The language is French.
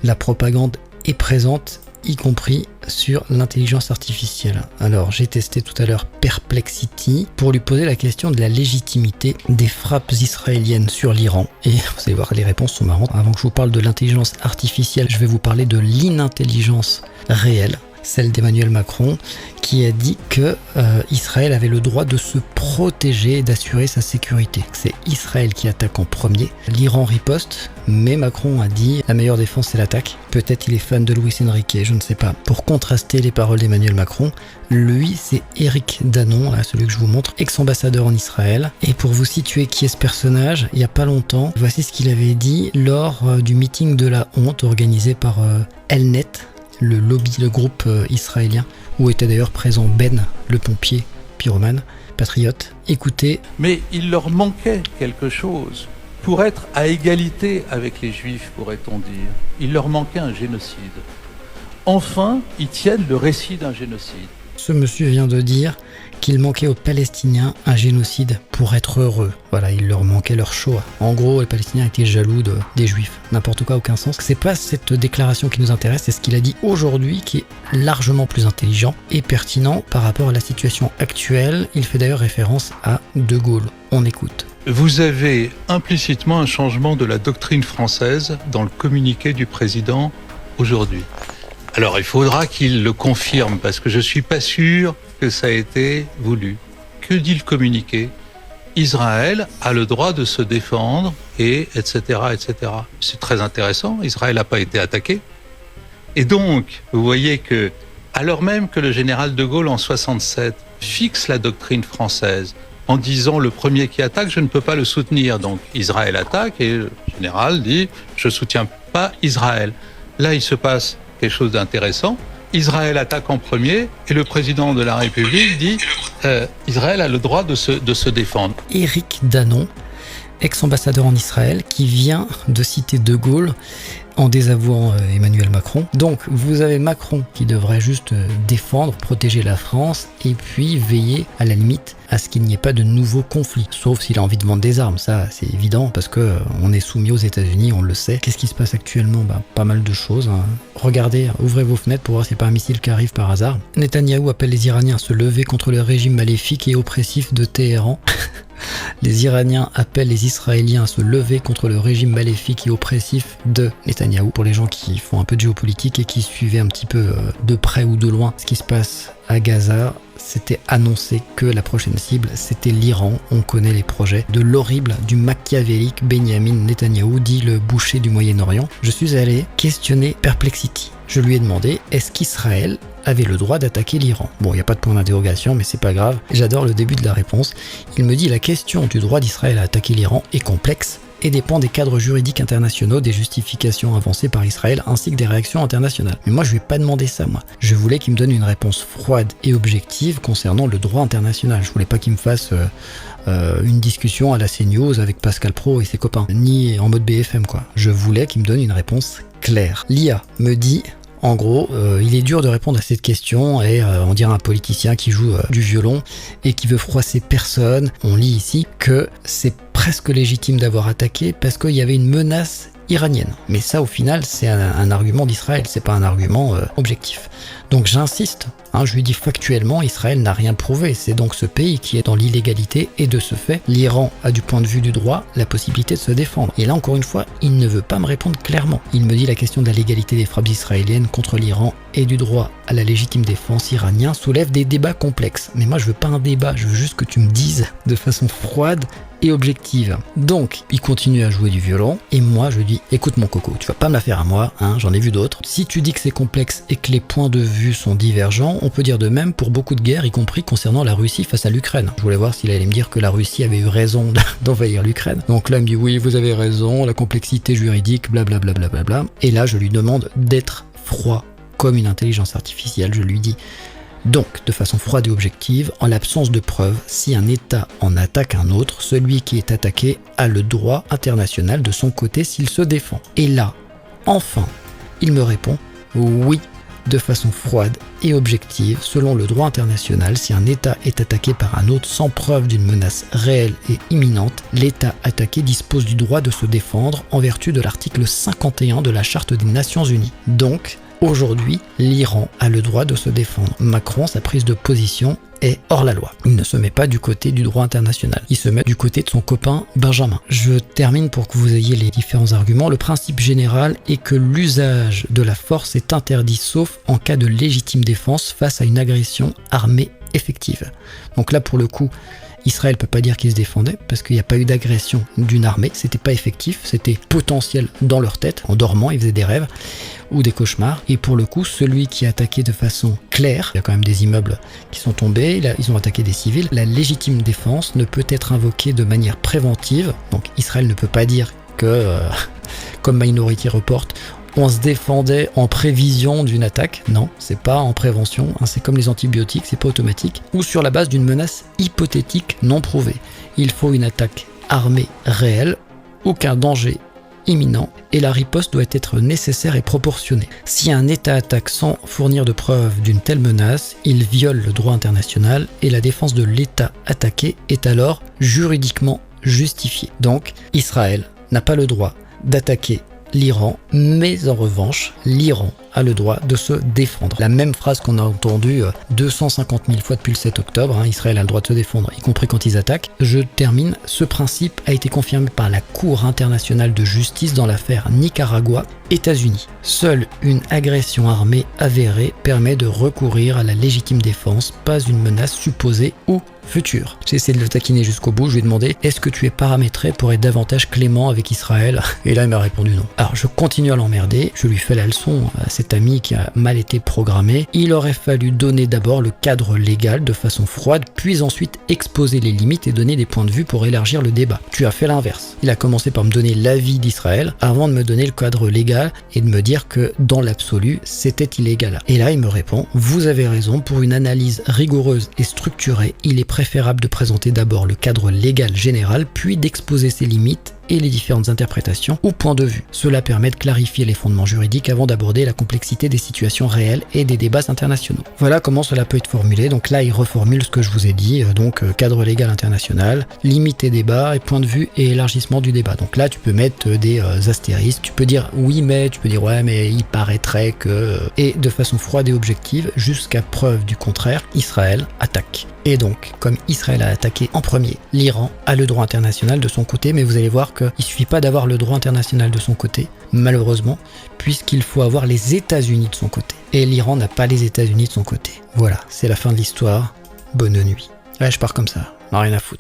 la propagande est présente, y compris sur l'intelligence artificielle. Alors, j'ai testé tout à l'heure Perplexity pour lui poser la question de la légitimité des frappes israéliennes sur l'Iran. Et vous allez voir, les réponses sont marrantes. Avant que je vous parle de l'intelligence artificielle, je vais vous parler de l'inintelligence réelle, celle d'Emmanuel Macron, qui a dit que Israël avait le droit de se protéger et d'assurer sa sécurité. C'est Israël qui attaque en premier. L'Iran riposte, mais Macron a dit la meilleure défense c'est l'attaque. Peut-être il est fan de Luis Enrique, je ne sais pas. Pour contraster les paroles d'Emmanuel Macron, lui c'est Éric Danon, là, celui que je vous montre, ex-ambassadeur en Israël. Et pour vous situer qui est ce personnage, il n'y a pas longtemps, voici ce qu'il avait dit lors du meeting de la honte organisé par Elnet, le lobby, le groupe israélien, où était d'ailleurs présent Ben, le pompier, pyromane, patriote. Écoutez. Mais il leur manquait quelque chose. Pour être à égalité avec les Juifs, pourrait-on dire, il leur manquait un génocide. Enfin, ils tiennent le récit d'un génocide. Ce monsieur vient de dire qu'il manquait aux Palestiniens un génocide pour être heureux. Voilà, il leur manquait leur Shoah. En gros, les Palestiniens étaient jaloux des Juifs. N'importe quoi, aucun sens. C'est pas cette déclaration qui nous intéresse, c'est ce qu'il a dit aujourd'hui qui est largement plus intelligent et pertinent par rapport à la situation actuelle. Il fait d'ailleurs référence à De Gaulle. On écoute. Vous avez implicitement un changement de la doctrine française dans le communiqué du président aujourd'hui. Alors, il faudra qu'il le confirme, parce que je ne suis pas sûr que ça a été voulu. Que dit le communiqué ? Israël a le droit de se défendre, et etc., etc. C'est très intéressant, Israël n'a pas été attaqué. Et donc, vous voyez que, alors même que le général de Gaulle, en 67, fixe la doctrine française, en disant le premier qui attaque, je ne peux pas le soutenir. Donc, Israël attaque, et le général dit, je ne soutiens pas Israël. Là, il se passe quelque chose d'intéressant. Israël attaque en premier et le président de la République dit Israël a le droit de se défendre. Éric Danon, ex-ambassadeur en Israël, qui vient de citer De Gaulle en désavouant Emmanuel Macron. Donc vous avez Macron qui devrait juste défendre, protéger la France et puis veiller à la limite à ce qu'il n'y ait pas de nouveaux conflits. Sauf s'il a envie de vendre des armes, ça c'est évident parce que on est soumis aux États-Unis, on le sait. Qu'est-ce qui se passe actuellement ? Pas mal de choses. Regardez, ouvrez vos fenêtres pour voir s'il n'y a pas un missile qui arrive par hasard. Netanyahou appelle les Iraniens à se lever contre le régime maléfique et oppressif de Téhéran. Les Iraniens appellent les Israéliens à se lever contre le régime maléfique et oppressif de Netanyahou. Pour les gens qui font un peu de géopolitique et qui suivaient un petit peu de près ou de loin ce qui se passe à Gaza, c'était annoncé que la prochaine cible, c'était l'Iran. On connaît les projets de l'horrible, du machiavélique Benyamin Netanyahou, dit le boucher du Moyen-Orient. Je suis allé questionner Perplexity. Je lui ai demandé, est-ce qu'Israël avait le droit d'attaquer l'Iran ? Bon, il n'y a pas de point d'interrogation, mais c'est pas grave. J'adore le début de la réponse. Il me dit, la question du droit d'Israël à attaquer l'Iran est complexe et dépend des cadres juridiques internationaux, des justifications avancées par Israël, ainsi que des réactions internationales. Mais moi, je lui ai pas demandé ça, moi. Je voulais qu'il me donne une réponse froide et objective concernant le droit international. Je voulais pas qu'il me fasse une discussion à la CNews avec Pascal Praud et ses copains, ni en mode BFM, quoi. Je voulais qu'il me donne une réponse claire. L'IA me dit... En gros, il est dur de répondre à cette question et on dirait un politicien qui joue du violon et qui veut froisser personne. On lit ici que c'est presque légitime d'avoir attaqué parce qu'il y avait une menace iranienne. Mais ça, au final, c'est un argument d'Israël, c'est pas un argument objectif. Donc j'insiste, je lui dis factuellement, Israël n'a rien prouvé. C'est donc ce pays qui est dans l'illégalité et de ce fait, l'Iran a du point de vue du droit la possibilité de se défendre. Et là, encore une fois, il ne veut pas me répondre clairement. Il me dit la question de la légalité des frappes israéliennes contre l'Iran et du droit à la légitime défense iranien soulève des débats complexes. Mais moi, je veux pas un débat, je veux juste que tu me dises de façon froide et objective. Donc, il continue à jouer du violon et moi, je lui dis, écoute mon coco, tu vas pas me la faire à moi, j'en ai vu d'autres. Si tu dis que c'est complexe et que les points de vue sont divergents, on peut dire de même pour beaucoup de guerres, y compris concernant la Russie face à l'Ukraine. Je voulais voir s'il allait me dire que la Russie avait eu raison d'envahir l'Ukraine. Donc là, il me dit, oui, vous avez raison, la complexité juridique, blablabla. Et là, je lui demande d'être froid comme une intelligence artificielle. Je lui dis, donc, de façon froide et objective, en l'absence de preuves, si un État en attaque un autre, celui qui est attaqué a le droit international de son côté s'il se défend. Et là, enfin, il me répond, oui, de façon froide et objective selon le droit international. Si un État est attaqué par un autre sans preuve d'une menace réelle et imminente, l'État attaqué dispose du droit de se défendre en vertu de l'article 51 de la Charte des Nations Unies. Donc, aujourd'hui, l'Iran a le droit de se défendre. Macron, sa prise de position est hors la loi. Il ne se met pas du côté du droit international. Il se met du côté de son copain Benjamin. Je termine pour que vous ayez les différents arguments. Le principe général est que l'usage de la force est interdit sauf en cas de légitime défense face à une agression armée effective. Donc là, pour le coup, Israël ne peut pas dire qu'il se défendait parce qu'il n'y a pas eu d'agression d'une armée, c'était pas effectif, c'était potentiel dans leur tête, en dormant, ils faisaient des rêves ou des cauchemars. Et pour le coup, celui qui a attaqué de façon claire, il y a quand même des immeubles qui sont tombés, ils ont attaqué des civils, la légitime défense ne peut être invoquée de manière préventive, donc Israël ne peut pas dire que, comme Minority Report, on se défendait en prévision d'une attaque. Non, c'est pas en prévention, hein, c'est comme les antibiotiques, c'est pas automatique. Ou sur la base d'une menace hypothétique non prouvée. Il faut une attaque armée réelle, aucun danger imminent, et la riposte doit être nécessaire et proportionnée. Si un État attaque sans fournir de preuves d'une telle menace, il viole le droit international et la défense de l'État attaqué est alors juridiquement justifiée. Donc, Israël n'a pas le droit d'attaquer l'Iran, mais en revanche, l'Iran a le droit de se défendre. La même phrase qu'on a entendue 250 000 fois depuis le 7 octobre, hein, Israël a le droit de se défendre, y compris quand ils attaquent. Je termine, ce principe a été confirmé par la Cour internationale de justice dans l'affaire Nicaragua-États-Unis. Seule une agression armée avérée permet de recourir à la légitime défense, pas une menace supposée ou future. J'ai essayé de le taquiner jusqu'au bout, je lui ai demandé « Est-ce que tu es paramétré pour être davantage clément avec Israël ?» Et là, il m'a répondu non. Alors, je continue à l'emmerder, je lui fais la leçon à cet ami qui a mal été programmé. Il aurait fallu donner d'abord le cadre légal de façon froide, puis ensuite exposer les limites et donner des points de vue pour élargir le débat. Tu as fait l'inverse. Il a commencé par me donner l'avis d'Israël avant de me donner le cadre légal et de me dire que dans l'absolu, c'était illégal. Et là, il me répond « Vous avez raison, pour une analyse rigoureuse et structurée, il est préférable de présenter d'abord le cadre légal général, puis d'exposer ses limites et les différentes interprétations ou points de vue. Cela permet de clarifier les fondements juridiques avant d'aborder la complexité des situations réelles et des débats internationaux. » Voilà comment cela peut être formulé. Donc là, il reformule ce que je vous ai dit. Donc cadre légal international, limite et débat, et point de vue et élargissement du débat. Donc là, tu peux mettre des astérisques. Tu peux dire oui mais, tu peux dire ouais mais il paraîtrait que... Et de façon froide et objective, jusqu'à preuve du contraire, Israël attaque. Et donc, comme Israël a attaqué en premier, l'Iran a le droit international de son côté, mais vous allez voir qu'il ne suffit pas d'avoir le droit international de son côté, malheureusement, puisqu'il faut avoir les États-Unis de son côté. Et l'Iran n'a pas les États-Unis de son côté. Voilà, c'est la fin de l'histoire. Bonne nuit. Ouais, je pars comme ça, rien à foutre.